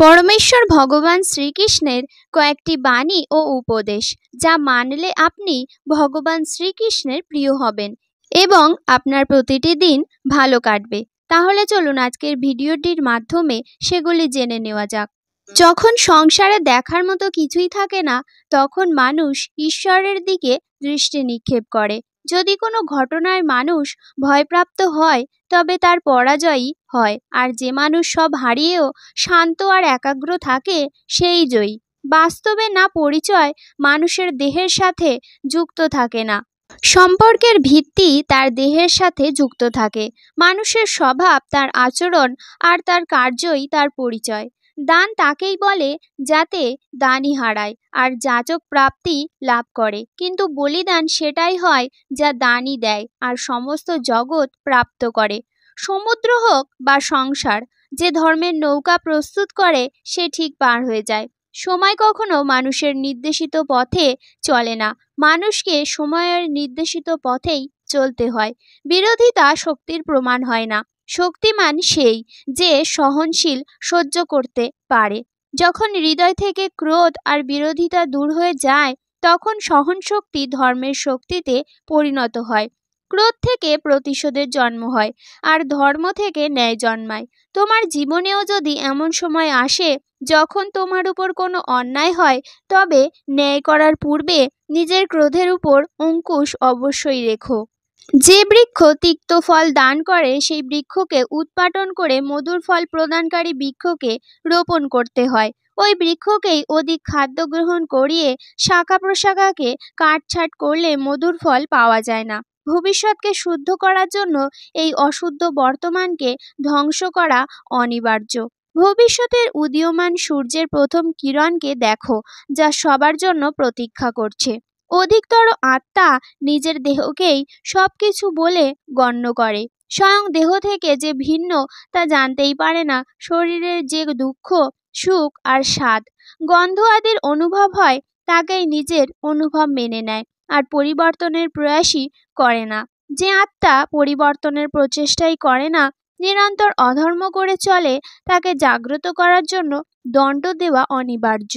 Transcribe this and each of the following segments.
পরমেশ্বর ভগবান শ্রীকৃষ্ণের কয়েকটি বাণী ও উপদেশ, যা মানলে আপনি ভগবান শ্রীকৃষ্ণের প্রিয় হবেন এবং আপনার প্রতিটি দিন ভালো কাটবে। তাহলে চলুন আজকের ভিডিওটির মাধ্যমে সেগুলি জেনে নেওয়া যাক। যখন সংসারে দেখার মতো কিছুই থাকে না, তখন মানুষ ঈশ্বরের দিকে দৃষ্টি নিক্ষেপ করে। যদি কোনো ঘটনায় মানুষ ভয়প্রাপ্ত হয়, তবে তার পরাজয়ই হয়। আর যে মানুষ সব হারিয়েও শান্ত আর একাগ্র থাকে, সেই জয়ী। বাস্তবে না পরিচয় মানুষের দেহের সাথে যুক্ত থাকে না, সম্পর্কের ভিত্তি তার দেহের সাথে যুক্ত থাকে। মানুষের স্বভাব, তার আচরণ আর তার কার্যই তার পরিচয়। দান তাকেই বলে যাতে দানই হারায় আর যাচক প্রাপ্তি লাভ করে, কিন্তু বলিদান সেটাই হয় যা দানই দেয় আর সমস্ত জগৎ প্রাপ্ত করে। সমুদ্র হোক বা সংসার, যে ধর্মের নৌকা প্রস্তুত করে সে ঠিক পার হয়ে যায়। সময় কখনো মানুষের নির্দেশিত পথে চলে না, মানুষকে সময়ের নির্দেশিত পথেই চলতে হয়। বিরোধিতা শক্তির প্রমাণ হয় না, শক্তিমান সেই যে সহনশীল, সহ্য করতে পারে। যখন হৃদয় থেকে ক্রোধ আর বিরোধিতা দূর হয়ে যায়, তখন সহনশক্তি ধর্মের শক্তিতে পরিণত হয়। ক্রোধ থেকে প্রতিশোধের জন্ম হয় আর ধর্ম থেকে ন্যায় জন্মায়। তোমার জীবনেও যদি এমন সময় আসে যখন তোমার উপর কোনো অন্যায় হয়, তবে ন্যায় করার পূর্বে নিজের ক্রোধের উপর অঙ্কুশ অবশ্যই রেখো। যে বৃক্ষ তিক্ত ফল দান করে, সেই বৃক্ষকে উৎপাটন করে মধুর ফল প্রদানকারী বৃক্ষকে রোপণ করতে হয়। ওই বৃক্ষকেই অধিক খাদ্য গ্রহণ করিয়ে শাখা প্রশাখাকে কাটছাঁট করলে মধুর ফল পাওয়া যায় না। ভবিষ্যৎকে শুদ্ধ করার জন্য এই অশুদ্ধ বর্তমানকে ধ্বংস করা অনিবার্য। ভবিষ্যতের উদীয়মান সূর্যের প্রথম কিরণকে দেখো, যা সবার জন্য প্রতীক্ষা করছে। অধিকতর আত্মা নিজের দেহকেই সবকিছু বলে গণ্য করে। স্বয়ং দেহ থেকে যে ভিন্ন তা জানতেই পারে না। শরীরের যে দুঃখ, সুখ আর স্বাদ, গন্ধ আদির অনুভব হয়, তাকেই নিজের অনুভব মেনে নেয় আর পরিবর্তনের প্রয়াসই করে না। যে আত্মা পরিবর্তনের প্রচেষ্টাই করে না, নিরন্তর অধর্ম করে চলে, তাকে জাগ্রত করার জন্য দণ্ড দেওয়া অনিবার্য।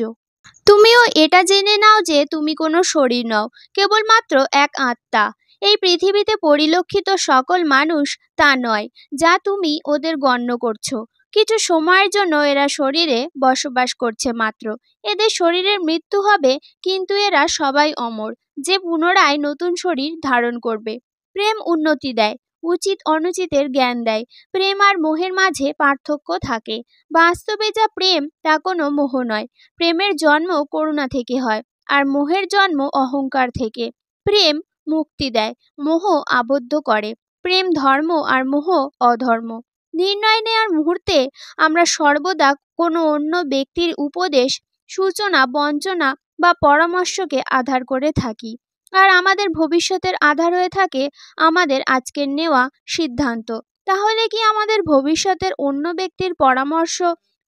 তুমিও এটা জেনে নাও যে তুমি কোনো শরীর নও, কেবলমাত্র এক আত্মা। এই পৃথিবীতে পরিলক্ষিত সকল মানুষ তা নয় যা তুমি ওদের গণ্য করছো। কিছু সময়ের জন্য এরা শরীরে বসবাস করছে মাত্র। এদের শরীরের মৃত্যু হবে, কিন্তু এরা সবাই অমর, যে পুনরায় নতুন শরীর ধারণ করবে। প্রেম উন্নতি দেয়, উচিত অনুচিতের জ্ঞান দেয়। প্রেম আর মোহের মাঝে পার্থক্য থাকে। বাস্তবে যা প্রেম তা কোনো মোহ নয়। প্রেমের জন্ম করুণা থেকে হয়, আর মোহের জন্ম অহংকার থেকে। প্রেম মুক্তি দেয়, মোহ আবদ্ধ করে। প্রেম ধর্ম আর মোহ অধর্ম। নির্ণয় নেওয়ার মুহূর্তে আমরা সর্বদা কোনো অন্য ব্যক্তির উপদেশ, সূচনা, বঞ্চনা বা পরামর্শকে আধার করে থাকি, আর আমাদের ভবিষ্যতের আধার হয়ে থাকে আমাদের আজকের নেওয়া সিদ্ধান্ত। তাহলে কি আমাদের ভবিষ্যতের অন্য ব্যক্তির পরামর্শ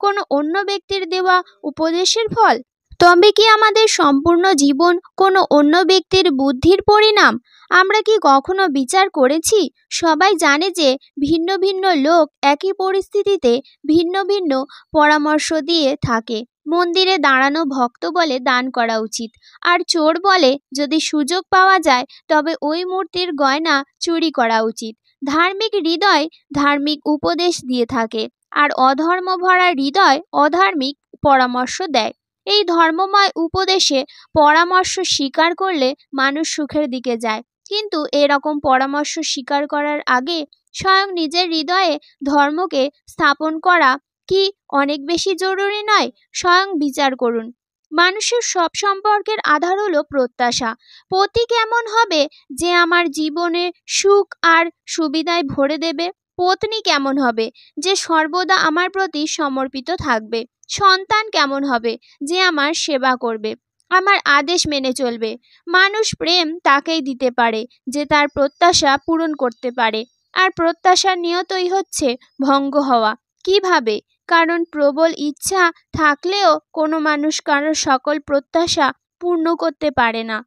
কোনো অন্য ব্যক্তির দেওয়া উপদেশের ফল? তবে কি আমাদের সম্পূর্ণ জীবন কোনো অন্য ব্যক্তির বুদ্ধির পরিণাম? আমরা কি কখনো বিচার করেছি? সবাই জানে যে ভিন্ন ভিন্ন লোক একই পরিস্থিতিতে ভিন্ন ভিন্ন পরামর্শ দিয়ে থাকে। মন্দিরে দাঁড়ানো ভক্ত বলে দান করা উচিত, আর চোর বলে যদি সুযোগ পাওয়া যায় তবে ওই মূর্তির গয়না চুরি করা উচিত। ধার্মিক হৃদয় ধার্মিক উপদেশ দিয়ে থাকে, আর অধর্ম ভরা হৃদয় অধার্মিক পরামর্শ দেয়। এই ধর্মময় উপদেশে পরামর্শ স্বীকার করলে মানুষ সুখের দিকে যায়, কিন্তু এরকম পরামর্শ স্বীকার করার আগে স্বয়ং নিজের হৃদয়ে ধর্মকে স্থাপন করা কি অনেক বেশি জরুরি নয়? স্বয়ং বিচার করুন। মানুষের সব সম্পর্কের আধার হলো প্রত্যাশা। পতি কেমন হবে যে আমার জীবনে সুখ আর সুবিধায় ভরে দেবে? পত্নী কেমন হবে যে সর্বদা আমার প্রতি সমর্পিত থাকবে? সন্তান কেমন হবে যে আমার সেবা করবে, আমার আদেশ মেনে চলবে? মানুষ প্রেম তাকেই দিতে পারে যে তার প্রত্যাশা পূরণ করতে পারে, আর প্রত্যাশা নিয়তই হচ্ছে ভঙ্গ হওয়া। কিভাবে? কারণ প্রবল ইচ্ছা থাকলেও কোনো মানুষ কারোর সকল প্রত্যাশা পূর্ণ করতে পারে না।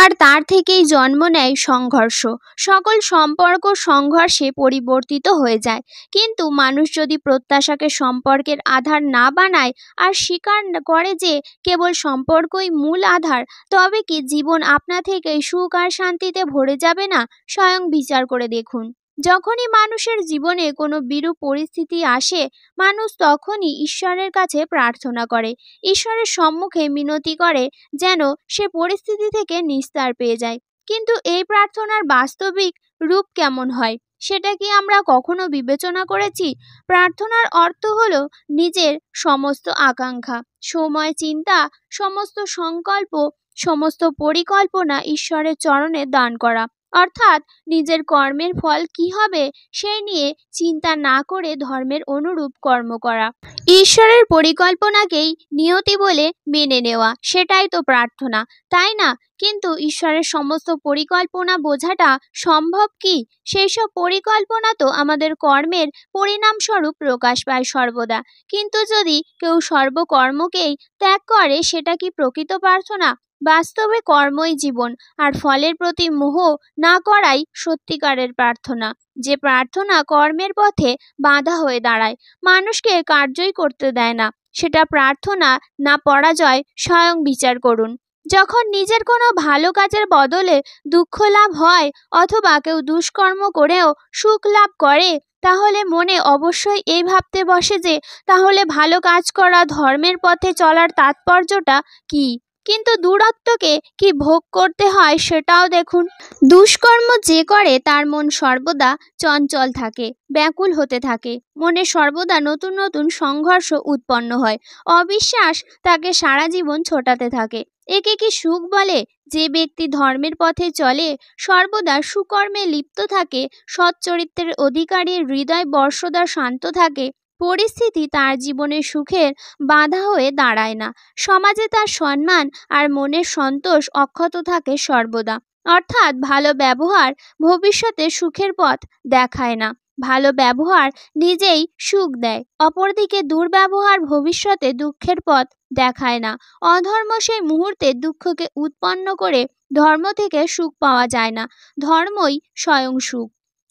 আর তার থেকেই জন্ম নেয় সংঘর্ষ। সকল সম্পর্ক সংঘর্ষে পরিবর্তিত হয়ে যায়। কিন্তু মানুষ যদি প্রত্যাশাকে সম্পর্কের আধার না বানায় আর স্বীকার করে যে কেবল সম্পর্কই মূল আধার, তবে কি জীবন আপনা থেকেই সুখ আর শান্তিতে ভরে যাবে না? স্বয়ং বিচার করে দেখুন। যখনই মানুষের জীবনে কোনো বিরূপ পরিস্থিতি আসে, মানুষ তখনই ঈশ্বরের কাছে প্রার্থনা করে, ঈশ্বরের সম্মুখে মিনতি করে, যেন সে পরিস্থিতি থেকে নিস্তার পেয়ে যায়। কিন্তু এই প্রার্থনার বাস্তবিক রূপ কেমন হয়, সেটা কি আমরা কখনো বিবেচনা করেছি? প্রার্থনার অর্থ হলো নিজের সমস্ত আকাঙ্ক্ষা, সময়, চিন্তা, সমস্ত সংকল্প, সমস্ত পরিকল্পনা ঈশ্বরের চরণে দান করা। অর্থাৎ নিজের কর্মের ফল কি হবে সেই নিয়ে চিন্তা না করে ধর্মের অনুরূপ কর্ম করা। ঈশ্বরের পরিকল্পনাকেই নিয়তি বলে মেনে নেওয়া, সেটাই তো প্রার্থনা, তাই না? কিন্তু ঈশ্বরের সমস্ত পরিকল্পনা বোঝাটা সম্ভব কি? সেই সব পরিকল্পনা তো আমাদের কর্মের পরিণামস্বরূপ প্রকাশ পায় সর্বদা। কিন্তু যদি কেউ সর্বকর্মকেই ত্যাগ করে, সেটা কি প্রকৃত প্রার্থনা? বাস্তবে কর্মই জীবন, আর ফলের প্রতি মোহ না করাই সত্যিকারের প্রার্থনা। যে প্রার্থনা কর্মের পথে বাধা হয়ে দাঁড়ায়, মানুষকে কার্যই করতে দেয় না, সেটা প্রার্থনা না পরাজয়? স্বয়ং বিচার করুন। যখন নিজের কোনো ভালো কাজের বদলে দুঃখ লাভ হয়, অথবা কেউ দুষ্কর্ম করেও সুখ লাভ করে, তাহলে মনে অবশ্যই এই ভাবতে বসে যে তাহলে ভালো কাজ করা, ধর্মের পথে চলার তাৎপর্যটা কি? কিন্তু দূরত্বকে কি ভোগ করতে হয় সেটাও দেখুন। দুষ্কর্ম যে করে তার মন সর্বদা চঞ্চল থাকে, ব্যাকুল হতে থাকে, মনে সর্বদা নতুন নতুন সংঘর্ষ উৎপন্ন হয়, অবিশ্বাস তাকে সারা জীবন ছোটাতে থাকে। একে কি সুখ বলে? যে ব্যক্তি ধর্মের পথে চলে, সর্বদা সুকর্মে লিপ্ত থাকে, সৎ চরিত্রের অধিকারী, হৃদয় বর্ষদা শান্ত থাকে, পরিস্থিতি তার জীবনে সুখের বাধা হয়ে দাঁড়ায় না, সমাজে তার সম্মান আর মনের সন্তোষ অক্ষত থাকে সর্বদা। অর্থাৎ ভালো ব্যবহার ভবিষ্যতে সুখের পথ দেখায় না, ভালো ব্যবহার নিজেই সুখ দেয়। অপরদিকে দুর্ব্যবহার ভবিষ্যতে দুঃখের পথ দেখায় না। অধর্ম সেই মুহূর্তে দুঃখকে উৎপন্ন করে, ধর্ম থেকে সুখ পাওয়া যায় না, ধর্মই স্বয়ং সুখ।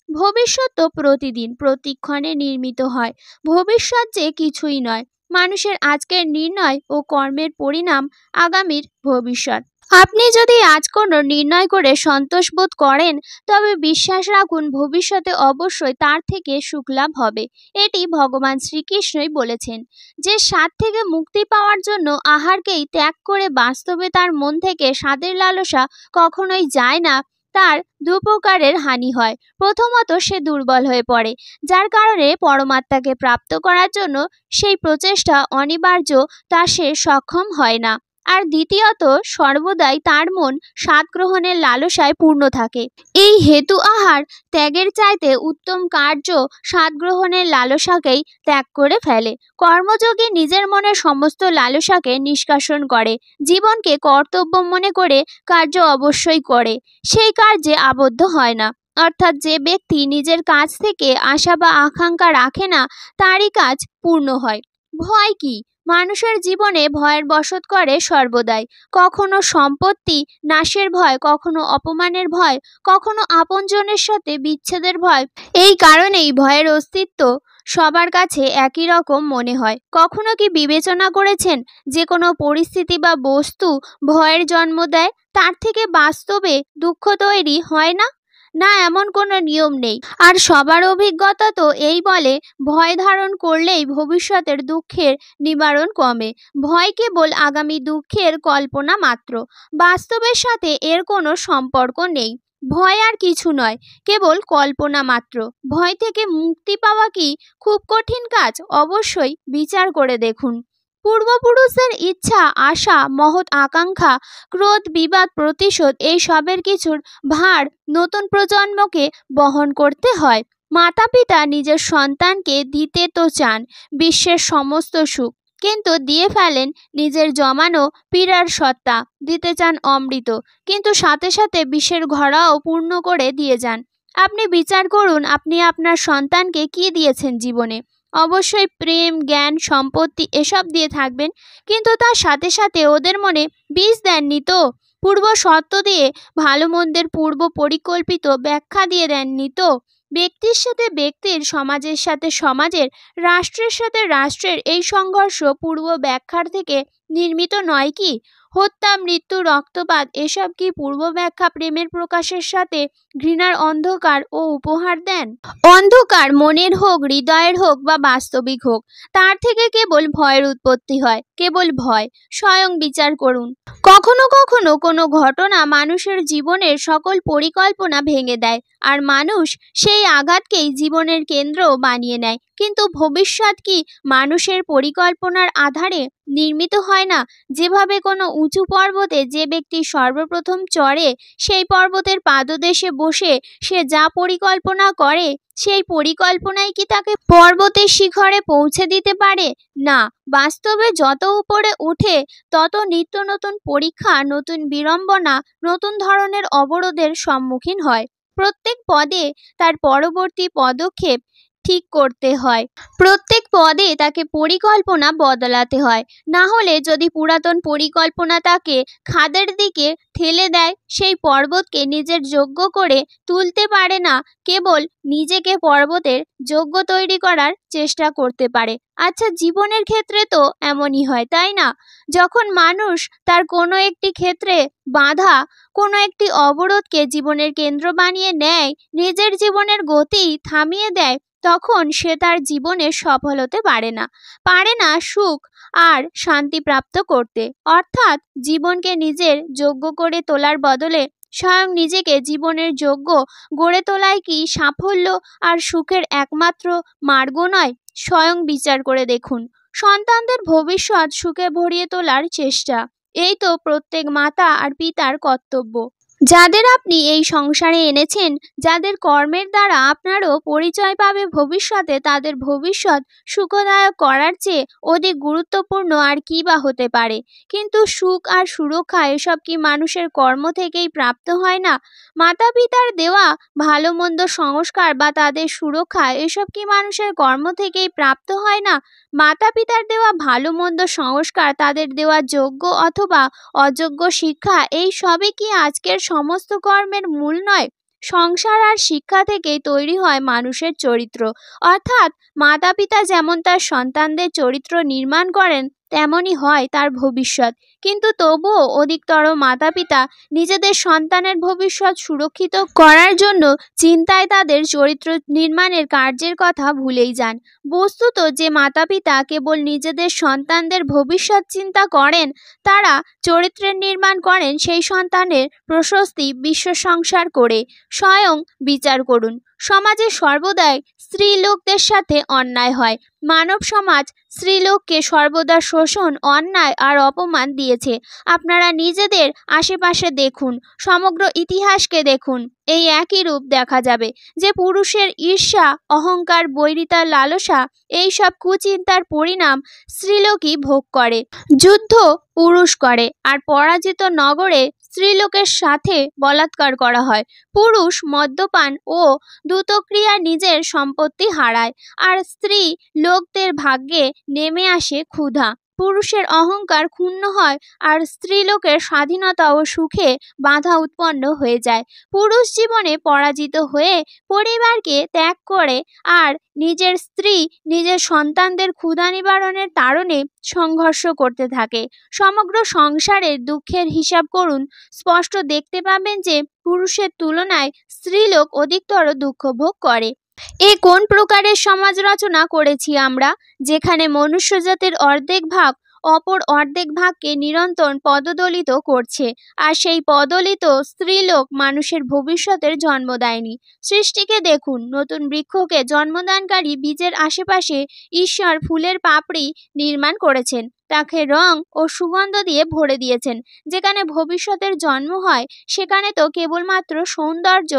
ভবিষ্যৎ তো প্রতিদিন প্রতিক্ষণে নির্মিত হয়, ভবিষ্যৎ যে কিছুই নয়। মানুষের আজকের নির্ণয় ও কর্মের পরিণাম আগামীর ভবিষ্যৎ। আপনি যদি আজ কোনো নির্ণয় করে সন্তোষ বোধ করেন, তবে বিশ্বাস রাখুন ভবিষ্যতে অবশ্যই তার থেকে সুখ লাভ হবে। এটি ভগবান শ্রীকৃষ্ণই বলেছেন যে স্বাদ থেকে মুক্তি পাওয়ার জন্য আহারকেই ত্যাগ করে বাস্তবে তার মন থেকে স্বাদের লালসা কখনোই যায় না, তার দুপ্রকারের হানি হয়। প্রথমত, সে দুর্বল হয়ে পড়ে, যার কারণে পরমাত্মাকে প্রাপ্ত করার জন্য সেই প্রচেষ্টা অনিবার্য, তা সে সক্ষম হয় না। আর দ্বিতীয়ত, সর্বদাই তার মন স্বাদ গ্রহণের লালসায় পূর্ণ থাকে। এই হেতু আহার ত্যাগের চাইতে উত্তম কার্য স্বাদ গ্রহণের লালসাকেই ত্যাগ করে ফেলে। কর্মযোগী নিজের মনের সমস্ত লালসাকে নিষ্কাশন করে, জীবনকে কর্তব্য মনে করে কার্য অবশ্যই করে, সেই কার্যে আবদ্ধ হয় না। অর্থাৎ যে ব্যক্তি নিজের কাজ থেকে আশা বা আকাঙ্ক্ষা রাখে না, তারই কাজ পূর্ণ হয়। ভয় কি? মানুষের জীবনে ভয়ের বশত করে সর্বদাই। কখনো সম্পত্তি নাশের ভয়, কখনো অপমানের ভয়, কখনো আপনজনের সাথে বিচ্ছেদের ভয়। এই কারণেই ভয়ের অস্তিত্ব সবার কাছে একই রকম মনে হয়। কখনো কি বিবেচনা করেছেন যে কোনো পরিস্থিতি বা বস্তু ভয়ের জন্ম দেয়, তার থেকে বাস্তবে দুঃখ তৈরি হয় না? না, এমন কোনো নিয়ম নেই। আর সবার অভিজ্ঞতা তো এই বলে, ভয় ধারণ করলেই ভবিষ্যতের দুঃখের নিবারণ কমে। ভয় কেবল আগামী দুঃখের কল্পনা মাত্র, বাস্তবের সাথে এর কোনো সম্পর্ক নেই। ভয় আর কিছু নয়, কেবল কল্পনা মাত্র। ভয় থেকে মুক্তি পাওয়া কি খুব কঠিন কাজ? অবশ্যই বিচার করে দেখুন। পূর্বপুরুষের ইচ্ছা, আশা, মহৎ আকাঙ্ক্ষা, ক্রোধ, বিবাদ, প্রতিশোধ, এই সবের কিছুর ভার নতুন প্রজন্মকে বহন করতে হয়। মাতা পিতা নিজের সন্তানকে দিতে তো চান বিশ্বের সমস্ত সুখ, কিন্তু দিয়ে ফেলেন নিজের জমানো পীড়ার সত্তা, দিতে চান অমৃত, কিন্তু সাথে সাথে বিষের ঘড়াও পূর্ণ করে দিয়ে যান। আপনি বিচার করুন, আপনি আপনার সন্তানকে কি দিয়েছেন জীবনে? অবশ্যই প্রেম, জ্ঞান, সম্পত্তি এসব দিয়ে থাকবেন, কিন্তু তার সাথে সাথে ওদের মনে বীজ দেননি তো। পূর্ব সত্য দিয়ে ভালো মন্দের পূর্ব পরিকল্পিত ব্যাখ্যা দিয়ে দেননি তো? ব্যক্তির সাথে ব্যক্তির, সমাজের সাথে সমাজের, রাষ্ট্রের সাথে রাষ্ট্রের এই সংঘর্ষ পূর্ব ব্যাখ্যার থেকে নির্মিত নয় কি? হত্যা, মৃত্যু, রক্তপাত এসব কি পূর্ব ব্যাখ্যা প্রেমের প্রকাশের সাথে ঘৃণার অন্ধকার ও উপহার দেন? অন্ধকার মনের হোক, হৃদয়ের হোক বা বাস্তবিক হোক, তার থেকে কেবল ভয়ের উৎপত্তি হয়, কেবল ভয়। স্বয়ং বিচার করুন। কখনো কখনো কোনো ঘটনা মানুষের জীবনের সকল পরিকল্পনা ভেঙে দেয়, আর মানুষ সেই আঘাতকেই জীবনের কেন্দ্র বানিয়ে নেয়। কিন্তু ভবিষ্যৎ কি মানুষের পরিকল্পনার আধারে নির্মিত হয় না? যেভাবে কোনো উঁচু পর্বতে যে ব্যক্তি সর্বপ্রথম চড়ে, সেই পর্বতের পাদদেশে বসে সে যা পরিকল্পনা করে, সেই পরিকল্পনাই কি তাকে পর্বতের শিখরে পৌঁছে দিতে পারে? না, বাস্তবে যত উপরে ওঠে তত নিত্য নতুন পরীক্ষা, নতুন বিড়ম্বনা, নতুন ধরনের অবরোধের সম্মুখীন হয়। প্রত্যেক পদে তার পরবর্তী পদক্ষেপ ঠিক করতে হয়, প্রত্যেক পদে তাকে পরিকল্পনা বদলাতে হয়। না হলে যদি পুরাতন পরিকল্পনা তাকে খাদের দিকে ঠেলে দেয়, সেই পর্বতকে নিজের যোগ্য করে তুলতে পারে না, কেবল নিজেকে পর্বতের যোগ্য তৈরি করার চেষ্টা করতে পারে। আচ্ছা, জীবনের ক্ষেত্রে তো এমনই হয়, তাই না? যখন মানুষ তার কোনো একটি ক্ষেত্রে বাধা, কোনো একটি অবরোধকে জীবনের কেন্দ্র বানিয়ে নেয়, নিজের জীবনের গতি থামিয়ে দেয়, তখন সে তার জীবনে সফল হতে পারে না সুখ আর শান্তি প্রাপ্ত করতে। অর্থাৎ জীবনকে নিজের যোগ্য করে তোলার বদলে স্বয়ং নিজেকে জীবনের যোগ্য গড়ে তোলাই কি সাফল্য আর সুখের একমাত্র মার্গ নয়? স্বয়ং বিচার করে দেখুন। সন্তানদের ভবিষ্যৎ সুখে ভরিয়ে তোলার চেষ্টা, এই তো প্রত্যেক মাতা আর পিতার কর্তব্য। যাদের আপনি এই সংসারে এনেছেন, যাদের কর্মের দ্বারা আপনারও পরিচয় পাবে ভবিষ্যতে, তাদের ভবিষ্যৎ সুখদায়ক করার চেয়ে অধিক গুরুত্বপূর্ণ আর কি বা হতে পারে? কিন্তু সুখ আর সুরক্ষা এসব কি মানুষের কর্ম থেকেই প্রাপ্ত হয় না? মাতা পিতার দেওয়া ভালো মন্দ সংস্কার বা তাদের সুরক্ষা এসব কি মানুষের কর্ম থেকেই প্রাপ্ত হয় না? মাতা পিতার দেওয়া ভালো মন্দ সংস্কার, তাদের দেওয়া যোগ্য অথবা অযোগ্য শিক্ষা, এই সবই কি আজকের সমস্ত কর্মের মূল নয়? সংসার আর শিক্ষা থেকেই তৈরি হয় মানুষের চরিত্র। অর্থাৎ মাতা পিতা যেমন তার সন্তানদের চরিত্র নির্মাণ করেন, তেমনই হয় তার ভবিষ্যৎ। কিন্তু তবুও অধিকতর মাতা পিতা নিজেদের সন্তানের ভবিষ্যৎ সুরক্ষিত করার জন্য চিন্তায় তাদের চরিত্র নির্মাণের কার্যের কথা ভুলেই যান। বস্তুত যে মাতা পিতা কেবল নিজেদের সন্তানদের ভবিষ্যৎ চিন্তা করেন, তারা চরিত্রের নির্মাণ করেন সেই সন্তানের প্রশস্তি বিশ্ব সংসার করে। স্বয়ং বিচার করুন। সমাজে সর্বদাই স্ত্রীলোকদের সাথে অন্যায় হয়। মানব সমাজ স্ত্রীলোককে সর্বদা শোষণ, অন্যায় আর অপমান দিয়েছে। আপনারা নিজেদের আশেপাশে দেখুন, সমগ্র ইতিহাসকে দেখুন, এই একই রূপ দেখা যাবে যে পুরুষের ঈর্ষা, অহংকার, বৈরিতা, লালসা, এই সব কুচিন্তার পরিণাম স্ত্রীলোকই ভোগ করে। যুদ্ধ পুরুষ করে, আর পরাজিত নগরে স্ত্রীলোকের সাথে বলাৎকার করা হয়। পুরুষ মদ্যপান ও দ্রুতক্রিয়া নিজের সম্পত্তি হারায়, আর স্ত্রী লোকদের ভাগ্যে নেমে আসে ক্ষুধা। পুরুষের অহংকার ক্ষুণ্ণ হয়, আর স্ত্রীলোকের স্বাধীনতা ও সুখে বাধা উৎপন্ন হয়ে যায়। পুরুষ জীবনে পরাজিত হয়ে পরিবারকে ত্যাগ করে, আর নিজের স্ত্রী, নিজের সন্তানদের ক্ষুধা নিবারণের তাড়নে সংঘর্ষ করতে থাকে। সমগ্র সংসারের দুঃখের হিসাব করুন, স্পষ্ট দেখতে পাবেন যে পুরুষের তুলনায় স্ত্রীলোক অধিকতর দুঃখ ভোগ করে। এ কোন প্রকারের সমাজ রচনা করেছি আমরা, যেখানে মনুষ্যজাতির অর্ধেক ভাগ অপর অর্ধেক ভাগকে নিরন্তর পদদলিত করছে, আর সেই পদলিত স্ত্রীলোক মানুষের ভবিষ্যতের জন্ম দেয়নি। সৃষ্টিকে দেখুন, নতুন বৃক্ষকে জন্মদানকারী বীজের আশেপাশে ঈশ্বর ফুলের পাপড়ি নির্মাণ করেছেন, তাকে রং ও সুগন্ধ দিয়ে ভরে দিয়েছেন। যেখানে ভবিষ্যতের জন্ম হয়, সেখানে তো কেবলমাত্র সৌন্দর্য,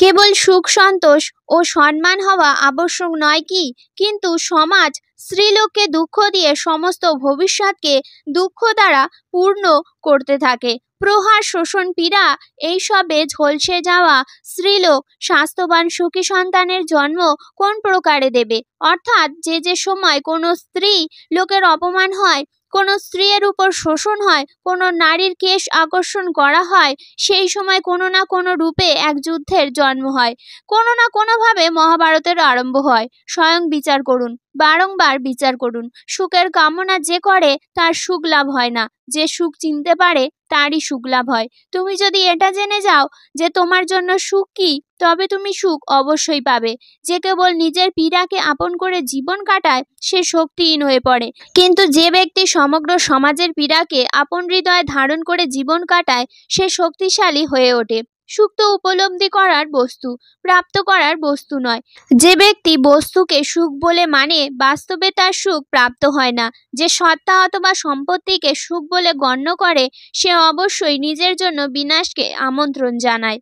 কেবল সুখ সন্তোষ ও সম্মান হওয়া আবশ্যক নয় কি? কিন্তু সমাজ স্ত্রীলোককে দুঃখ দিয়ে সমস্ত ভবিষ্যৎকে দুঃখ দ্বারা পূর্ণ করতে থাকে। প্রহার, শোষণ, পীড়া, এইসবে ঝলসে যাওয়া স্ত্রীলোক স্বাস্থ্যবান সুখী সন্তানের জন্ম কোন প্রকারে দেবে? অর্থাৎ যে সময় কোনো স্ত্রী লোকের অপমান হয়, কোনো স্ত্রীর উপর শোষণ হয়, কোনো নারীর কেশ আকর্ষণ করা হয়, সেই সময় কোনো না কোনো রূপে এক যুদ্ধের জন্ম হয়, কোনো না কোনোভাবে মহাভারতের আরম্ভ হয়। স্বয়ং বিচার করুন, বারংবার বিচার করুন। সুখের কামনা যে করে তার সুখ লাভ হয় না, যে সুখ চিনতে পারে তারই সুখ লাভ হয়। তুমি যদি এটা জেনে যাও যে তোমার জন্য সুখ কি, তবে তুমি সুখ অবশ্যই পাবে। যে কেবল নিজের পীড়াকে আপন করে জীবন কাটায় সে শক্তিহীন হয়ে পড়ে, কিন্তু যে ব্যক্তি সমগ্র সমাজের পীড়াকে আপন হৃদয়ে ধারণ করে জীবন কাটায় সে শক্তিশালী হয়ে ওঠে। সুখ তো উপলব্ধি করার বস্তু, প্রাপ্ত করার বস্তু নয়। যে ব্যক্তি বস্তুকে সুখ বলে মানে বাস্তবে তার সুখ প্রাপ্ত হয় না। যে সত্তা অথবা সম্পত্তিকে সুখ বলে গণ্য করে সে অবশ্যই নিজের জন্য বিনাশকে আমন্ত্রণ জানায়।